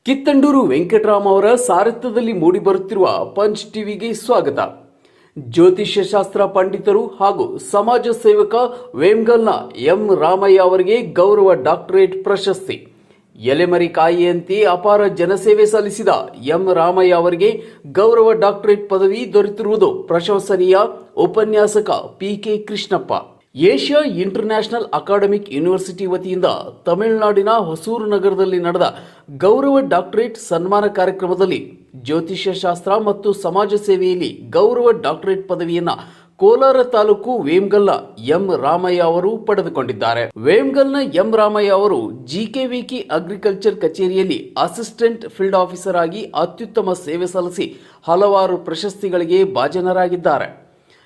ಕಿತ್ತಂಡೂರು ವೆಂಕಟರಾಮ್ ಅವರ ಸಾರಥ್ಯದಲ್ಲಿ ಮೂಡಿಬರುತ್ತಿರುವ ಪಂಚ್ ಟಿವಿಗೆ ಸ್ವಾಗತ. ಜ್ಯೋತಿಷ್ಯ ಶಾಸ್ತ್ರ ಪಂಡಿತರು ಹಾಗೂ ಸಮಾಜ ಸೇವಕ ವೇಮಗಲ್ನ ಎಂ ರಾಮಯ್ಯ ಅವರಿಗೆ ಗೌರವ ಡಾಕ್ಟರೇಟ್ ಪ್ರಶಸ್ತಿ. ಎಲೆಮರಿ ಕಾಯಿಯಂತೆ ಅಪಾರ ಜನಸೇವೆ ಸಲ್ಲಿಸಿದ ಎಂ ರಾಮಯ್ಯ ಅವರಿಗೆ ಗೌರವ ಡಾಕ್ಟರೇಟ್ ಪದವಿ ದೊರೆತಿರುವುದು ಪ್ರಶಂಸನೀಯ. ಉಪನ್ಯಾಸಕ P K Krishnappa. Asia international academic university ವತಿಯಿಂದ ತಮಿಳುನಾಡಿನ ಹೊಸೂರು ನಗರದಲ್ಲಿ ನಡೆದ ಗೌರವ ಡಾಕ್ಟರೇಟ್ ಸನ್ಮಾನ ಕಾರ್ಯಕ್ರಮದಲ್ಲಿ ಜ್ಯೋತಿಷ್ಯ ಶಾಸ್ತ್ರ ಮತ್ತು ಸಮಾಜ ಸೇವೆಯಲ್ಲಿ ಗೌರವ ಡಾಕ್ಟರೇಟ್ ಪದವಿಯನ್ನು ಕೋಲಾರ ತಾಲೂಕು ವೇಮಗಲ್ನ ಎಂ ರಾಮಯ್ಯ ಅವರು ಪಡೆದುಕೊಂಡಿದ್ದಾರೆ. ವೇಮಗಲ್ನ ಎಂ ರಾಮಯ್ಯ ಅವರು ಜಿಕೆವಿಕಿ ಅಗ್ರಿಕಲ್ಚರ್ ಕಚೇರಿಯಲ್ಲಿ ಅಸಿಸ್ಟೆಂಟ್ ಫೀಲ್ಡ್ ಆಫೀಸರ್ ಆಗಿ ಅತ್ಯುತ್ತಮ ಸೇವೆ ಸಲ್ಲಿಸಿ ಹಲವಾರು ಪ್ರಶಸ್ತಿಗಳಿಗೆ ಭಾಜನರಾಗಿದ್ದಾರೆ.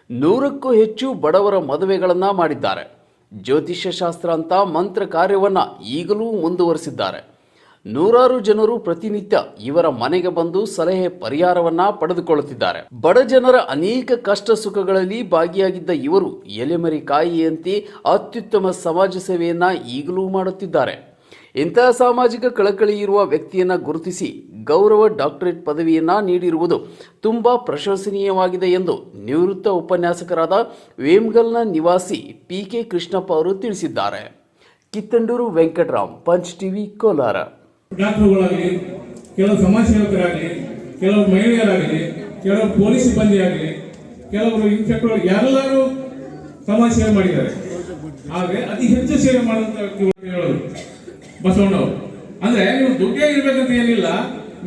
100ಕ್ಕೂ ಹೆಚ್ಚು ಬಡವರ ಮದುವೆಗಳನ್ನು ಮಾಡಿದ್ದಾರೆ. ಜ್ಯೋತಿಷ್ಯ ಶಾಸ್ತ್ರ ಅಂತ ಮಂತ್ರ ಕಾರ್ಯವನ್ನು ಈಗಲೂ ಮುಂದುವರಿಸಿದ್ದಾರೆ. ನೂರಾರು ಜನರು ಪ್ರತಿನಿತ್ಯ ಇವರ ಮನೆಗೆ ಬಂದು ಸಲಹೆ ಪರಿಹಾರವನ್ನ ಪಡೆದುಕೊಳ್ಳುತ್ತಿದ್ದಾರೆ. ಬಡ ಜನರ ಅನೇಕ ಕಷ್ಟ ಸುಖಗಳಲ್ಲಿ ಭಾಗಿಯಾಗಿದ್ದ ಇವರು ಎಲೆಮರಿ ಕಾಯಿಯಂತೆ ಅತ್ಯುತ್ತಮ ಸಮಾಜ ಸೇವೆಯನ್ನ ಈಗಲೂ ಮಾಡುತ್ತಿದ್ದಾರೆ. ಇಂತಹ ಸಾಮಾಜಿಕ ಕಳಕಳಿ ಇರುವ ವ್ಯಕ್ತಿಯನ್ನ ಗುರುತಿಸಿ ಗೌರವ ಡಾಕ್ಟರೇಟ್ ಪದವಿಯನ್ನ ನೀಡಿರುವುದು ತುಂಬಾ ಪ್ರಶಂಸನೀಯವಾಗಿದೆ ಎಂದು ನಿವೃತ್ತ ಉಪನ್ಯಾಸಕರಾದ ವೇಮಗಲ್ನ ನಿವಾಸಿ ಪಿಕೆ ಕೃಷ್ಣಪ್ಪ ಅವರು ತಿಳಿಸಿದ್ದಾರೆ. Kittandur Venkatram, punch TV, Kolar. ಡಾಕ್ಟರ್ಗಳಾಗಲಿ, ಕೆಲವು ಸಮಾಜ ಸೇವಕರಾಗಲಿ, ಕೆಲವರು ಮಹಿಳೆಯರಾಗಲಿ, ಕೆಲವರು ಪೊಲೀಸ್ ಸಿಬ್ಬಂದಿ ಆಗಲಿ, ಕೆಲವರು ಇನ್ಸ್ಪೆಕ್ಟರ್, ಎಲ್ಲರೂ ಸಮಾಜ ಸೇವೆ ಮಾಡಿದ್ದಾರೆ. ಆದರೆ ಅತಿ ಹೆಚ್ಚು ಸೇವೆ ಮಾಡುವಂತ ವ್ಯಕ್ತಿಗಳು ಹೇಳೋದು ಬಸವಣ್ಣವರು. ಅಂದ್ರೆ ನೀವು ದುಡ್ಡೇ ಇರ್ಬೇಕಂತ ಏನಿಲ್ಲ,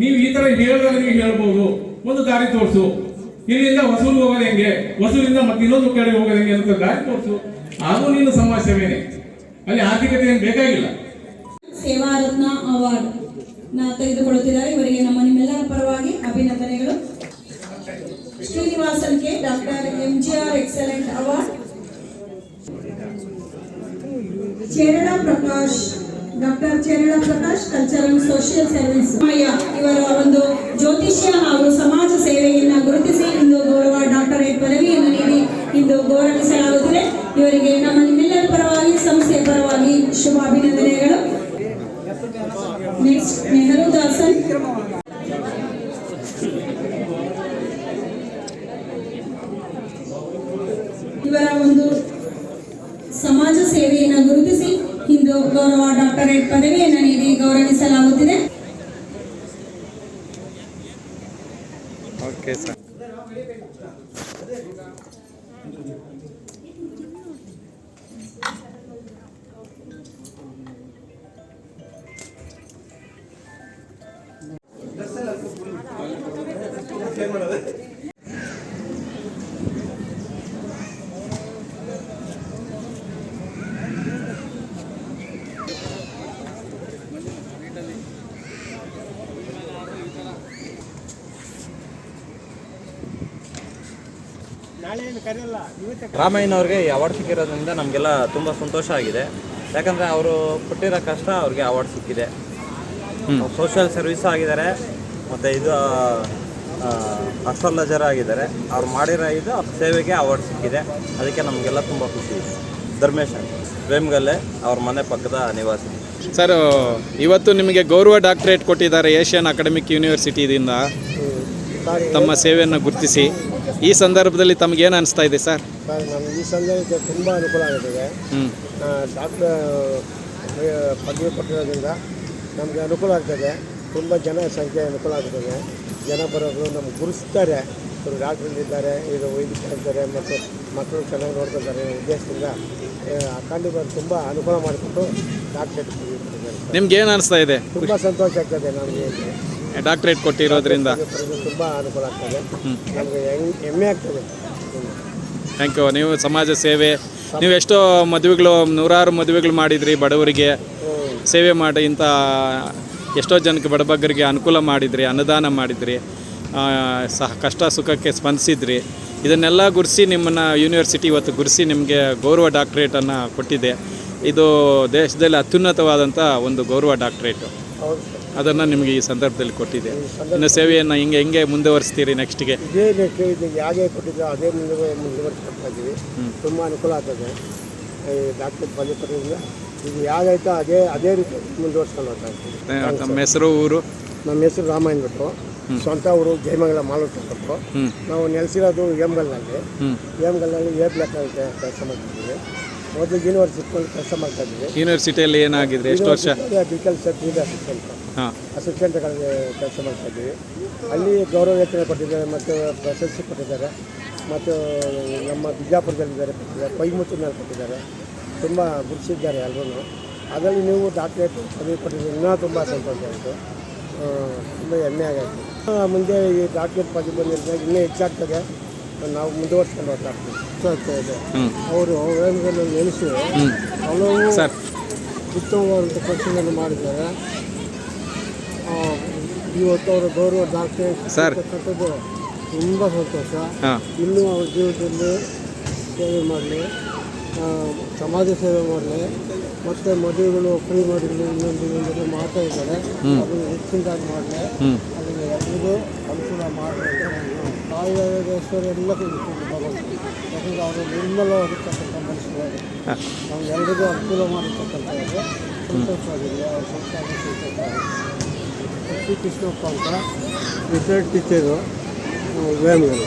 ನೀವು ಈ ತರ ಹೇಳಿದಾಗ ನೀವು ಹೇಳ್ಬೋದು, ಒಂದು ದಾರಿ ತೋರಿಸು, ಇಲ್ಲಿಂದ ಹೊಸೂರು ಹೋಗೋದು ಹೆಂಗೆ, ಹೊಸೂರಿಂದ ಮತ್ತೆ ಇನ್ನೊಂದು ಕಡೆ ಹೋಗೋದು ಹೆಂಗೆ ಅಂತ ದಾರಿ ತೋರಿಸು, ಹಾಗೂ ನೀನು ಸಮಾಜ ಸೇವೆನೇ. ಅಲ್ಲಿ ಆರ್ಥಿಕತೆ ಏನು ಬೇಕಾಗಿಲ್ಲ. ಸೇವಾ ರತ್ನ ಅವಾರ್ಡ್ ತೆಗೆದುಕೊಳ್ಳುತ್ತಿದ್ದಾರೆ. ಇವರಿಗೆ ನಮ್ಮ ನಿಮ್ಮೆಲ್ಲರ ಪರವಾಗಿ ಅಭಿನಂದನೆಗಳು. ಶ್ರೀನಿವಾಸನ್ಗೆ doctor MGR excellent award. Cherala Prakash, doctor Cherala Prakash, cultural and social service. ಇವರ ಒಂದು ಜ್ಯೋತಿಷ್ಯ ಹಾಗೂ ಸಮಾಜ ಸೇವೆಯನ್ನು ಗುರುತಿಸಿ ಇಂದು ಗೌರವ ಡಾಕ್ಟರೇಟ್ ಪದವಿಯನ್ನು ನೀಡಿ ಇಂದು ಗೌರವಿಸಲಾಗುತ್ತದೆ. ಇವರಿಗೆ ನಮ್ಮ ನಿಮ್ಮೆಲ್ಲರ ಪರವಾಗಿ, ಸಂಸ್ಥೆಯ ಪರವಾಗಿ ಶುಭ ಅಭಿನಂದನೆಗಳು. ನೆಕ್ಸ್ಟ್ ನೆಹರು ದಾಸನ್. ಇವರ ಒಂದು ಸಮಾಜ ಸೇವೆಯನ್ನು ಗುರುತಿಸಿ ಇಂದು ಗೌರವ ಡಾಕ್ಟರೇಟ್ ಪದವಿಯನ್ನು ನೀಡಿ ಗೌರವಿಸಲಾಗುತ್ತಿದೆ. Okay sir. ರಾಮಯ್ಯನವ್ರಿಗೆ ಈ ಅವಾರ್ಡ್ ಸಿಕ್ಕಿರೋದ್ರಿಂದ ನಮಗೆಲ್ಲ ತುಂಬ ಸಂತೋಷ ಆಗಿದೆ. ಯಾಕಂದರೆ ಅವರು ಪಟ್ಟಿರೋ ಕಷ್ಟ ಅವ್ರಿಗೆ ಅವಾರ್ಡ್ ಸಿಕ್ಕಿದೆ. ಸೋಷಿಯಲ್ ಸರ್ವಿಸ್ ಆಗಿದ್ದಾರೆ, ಮತ್ತು ಇದು ಅಸ್ಟ್ರಾಲಜರ್ ಆಗಿದ್ದಾರೆ. ಅವ್ರು ಮಾಡಿರೋ ಇದು ಸೇವೆಗೆ ಅವಾರ್ಡ್ ಸಿಕ್ಕಿದೆ. ಅದಕ್ಕೆ ನಮಗೆಲ್ಲ ತುಂಬ ಖುಷಿ ಇದೆ. ಧರ್ಮೇಶ್ ವೇಮಗಲ್ಲೆ, ಅವ್ರ ಮನೆ ಪಕ್ಕದ ನಿವಾಸಿ. ಸರ್, ಇವತ್ತು ನಿಮಗೆ ಗೌರವ ಡಾಕ್ಟರೇಟ್ ಕೊಟ್ಟಿದ್ದಾರೆ ಏಷ್ಯನ್ ಅಕಾಡೆಮಿಕ್ ಯೂನಿವರ್ಸಿಟಿಯಿಂದ ತಮ್ಮ ಸೇವೆಯನ್ನು ಗುರುತಿಸಿ. ಈ ಸಂದರ್ಭದಲ್ಲಿ ತಮಗೇನು ಅನಿಸ್ತಾ ಇದೆ ಸರ್? ನಮ್ಗೆ ಈ ಸಂದರ್ಭಕ್ಕೆ ತುಂಬ ಅನುಕೂಲ ಆಗುತ್ತದೆ. ಡಾಕ್ಟರ್ ಪದವಿ ಕೊಟ್ಟಿರೋದ್ರಿಂದ ನಮಗೆ ಅನುಕೂಲ ಆಗ್ತದೆ. ತುಂಬ ಜನ ಸಂಖ್ಯೆ ಅನುಕೂಲ ಆಗ್ತದೆ. ಜನ ಬರೋದು ನಮ್ಗೆ ಗುರುತಿಸ್ತಾರೆ, ಇವರು ಡಾಕ್ಟ್ರಲ್ಲಿದ್ದಾರೆ, ಇದು ವೈದ್ಯಕೀಯ ಇರ್ತಾರೆ, ಮತ್ತು ಮಕ್ಕಳು ಚೆನ್ನಾಗಿ ನೋಡ್ಕೊತಾರೆ ಉದ್ದೇಶದಿಂದ ಅಕಾಡೆಮಿ ತುಂಬ ಅನುಕೂಲ ಮಾಡಿಕೊಟ್ಟು ಡಾಕ್ಟ್ರೇಟ್ ನಿಮ್ಗೆ ಏನು ಅನಿಸ್ತಾ ಇದೆ? ತುಂಬ ಸಂತೋಷ ಆಗ್ತದೆ ನಮಗೆ ಡಾಕ್ಟರೇಟ್ ಕೊಟ್ಟಿರೋದ್ರಿಂದ. ತುಂಬ ಅನುಕೂಲ ಆಗ್ತದೆ, ನಮಗೆ ಹೆಮ್ಮೆ ಆಗ್ತದೆ. Thank you. ನೀವು ಸಮಾಜ ಸೇವೆ, ನೀವು ಎಷ್ಟೋ ಮದುವೆಗಳು, ನೂರಾರು ಮದುವೆಗಳು ಮಾಡಿದ್ರಿ, ಬಡವರಿಗೆ ಸೇವೆ ಮಾಡಿ, ಇಂಥ ಎಷ್ಟೋ ಜನಕ್ಕೆ ಬಡಬಗ್ಗರಿಗೆ ಅನುಕೂಲ ಮಾಡಿದ್ರಿ, ಅನ್ನದಾನ ಮಾಡಿದ್ರಿ, ಕಷ್ಟ ಸುಖಕ್ಕೆ ಸ್ಪಂದಿಸಿದ್ರಿ. ಇದನ್ನೆಲ್ಲ ಗುರುಸಿ ನಿಮ್ಮನ್ನು ಯೂನಿವರ್ಸಿಟಿ ಇವತ್ತು ಗುರುಸಿ ನಿಮಗೆ ಗೌರವ ಡಾಕ್ಟರೇಟನ್ನು ಕೊಟ್ಟಿದೆ. ಇದು ದೇಶದಲ್ಲಿ ಅತ್ಯುನ್ನತವಾದಂಥ ಒಂದು ಗೌರವ ಡಾಕ್ಟರೇಟು. ಅದನ್ನು ನಿಮಗೆ ಈ ಸಂದರ್ಭದಲ್ಲಿ ಕೊಟ್ಟಿದೆ. ಇನ್ನು ಸೇವೆಯನ್ನು ಹೆಂಗೆ ಮುಂದುವರಿಸ್ತೀರಿ ನೆಕ್ಸ್ಟಿಗೆ? ಇದೇ ಯಾಕೆ ಕೊಟ್ಟಿದ್ದು ಅದೇ ಮುಂದುವರಿಸ್ಕೊಳ್ತಾ ಇದ್ದೀವಿ. ತುಂಬ ಅನುಕೂಲ ಆಗ್ತದೆ ಈ ಡಾಕ್ಟರ್ ಪದವಿ ಕೊಟ್ಟಿದ್ದರಿಂದ. ಇದು ಯಾಗೈತೋ ಅದೇ ರೀತಿ ಮುಂದುವರ್ಸ್ಕೊಂಡು ಹೋಗ್ತಾ ಇದ್ದೀವಿ. ತಮ್ಮ ಹೆಸರು, ಊರು? ನಮ್ಮ ಹೆಸರು ರಾಮ ಅಂದ್ಬಿಟ್ಟು, ಸ್ವಂತ ಊರು ಜಯಮಂಗಲ ಮಾಲೂರು ತಾಲೂಕು. ನಾವು ನೆಲೆಸಿರೋದು ಹೇಮಗಲ್ನಲ್ಲಿ. ಹೇಮಗಲ್ನಲ್ಲಿ ಎ ಬ್ಲಾಕ್ ಕೆಲಸ ಮಾಡ್ತಿದ್ದೀವಿ. ಮೊದಲು ಯೂನಿವರ್ಸಿಟಿಯಲ್ಲಿ ಕೆಲಸ ಮಾಡ್ತಾ ಇದ್ದೀವಿ. ಯೂನಿವರ್ಸಿಟಿಯಲ್ಲಿ ಏನಾಗಿದ್ರಿ, ಎಷ್ಟು ವರ್ಷ? ಅಗ್ರಿಕಲ್ಚರ್ ಫೀಲ್ಡ್ ಅಸಿಸ್ಟೆಂಟ್ಗಳಿಗೆ ಕೆಲಸ ಮಾಡ್ತಾ ಇದ್ದೀವಿ. ಅಲ್ಲಿ ಗೌರವ ವೇತನ ಕೊಟ್ಟಿದ್ದಾರೆ ಮತ್ತು ಪ್ರಶಸ್ತಿ ಕೊಟ್ಟಿದ್ದಾರೆ. ಮತ್ತು ನಮ್ಮ ಬಿಜಾಪುರದಲ್ಲಿದ್ದಾರೆ ಕೊಟ್ಟಿದ್ದಾರೆ, ಕೊಯ್ಮುತ್ತೂರಿನಲ್ಲಿ ಕೊಟ್ಟಿದ್ದಾರೆ. ತುಂಬ ಗುರುತಿಸಿದ್ದಾರೆ ಎಲ್ಲರೂ. ಅದರಲ್ಲಿ ನೀವು ಡಾಕ್ಟ್ರೇಟ್ ಪದವಿ ಕೊಟ್ಟಿದ್ದೀರಿ, ಇನ್ನೂ ತುಂಬ ಸಂತೋಷ ಆಯಿತು, ತುಂಬ ಹೆಮ್ಮೆ ಆಗೈತೆ. ಮುಂದೆ ಈ ಡಾಕ್ಟ್ರೇಟ್ ಪದವಿ ಬಂದಿದ್ದಾಗ ಇನ್ನೂ ಹೆಚ್ಚಾಗ್ತದೆ, ನಾವು ಮುಂದುವರ್ಸ್ಕೊಂಡು ಹೋಗ್ತಾಗ್ತೀವಿ. ಆಗ್ತಾ ಇದೆ. ಅವರು ವೇಮಗಲ್ನಲ್ಲಿ ನೆಲೆಸಿ ಹಲವು ಉತ್ತಮವಾದಂಥ ಕೆಲಸಗಳನ್ನು ಮಾಡಿದ್ದಾರೆ. ಇವತ್ತು ಅವರ ಗೌರವ ಡಾಕ್ಟ್ರೇಟ್ ಕಟ್ಟೋದು ತುಂಬ ಸಂತೋಷ. ಇನ್ನೂ ಅವ್ರ ಜೀವನದಲ್ಲಿ ಸೇವೆ ಮಾಡಲಿ, ಸಮಾಜ ಸೇವೆ ಮಾಡಲಿ, ಮತ್ತು ಮದುವೆಗಳು ಫ್ರೀ ಮದುವೆಗಳು ಇನ್ನೊಂದು ಮಾಡ್ತಾ ಇದ್ದಾರೆ, ಅದನ್ನು ಹೆಚ್ಚಿನದಾಗಿ ಮಾಡಲಿ, ಅದನ್ನು ಎಲ್ಲರಿಗೂ ಅನುಕೂಲ ಮಾಡಲಿ ಅಂತ ಆಯುರ್ವೇದೇಶ್ವರ ಎಲ್ಲ ಭಗವಂತ. ಯಾಕಂದರೆ ಅವರು ನಿರ್ಮಲವಾಗಿರ್ತಕ್ಕಂಥ ಮನುಷ್ಯರು, ನಮಗೆಲ್ಲರಿಗೂ ಅನುಕೂಲ ಮಾಡಿರ್ತಕ್ಕಂಥದ್ದು ಸಂತೋಷವಾಗಿದೆ. ಅವ್ರ ಸಂತೋಷ ಶ್ರೀ ಕೃಷ್ಣಪ್ಪ ಅಂತ ರಿಟೈರ್ಡ್ ಟೀಚರು ವೇಮಗಲ್.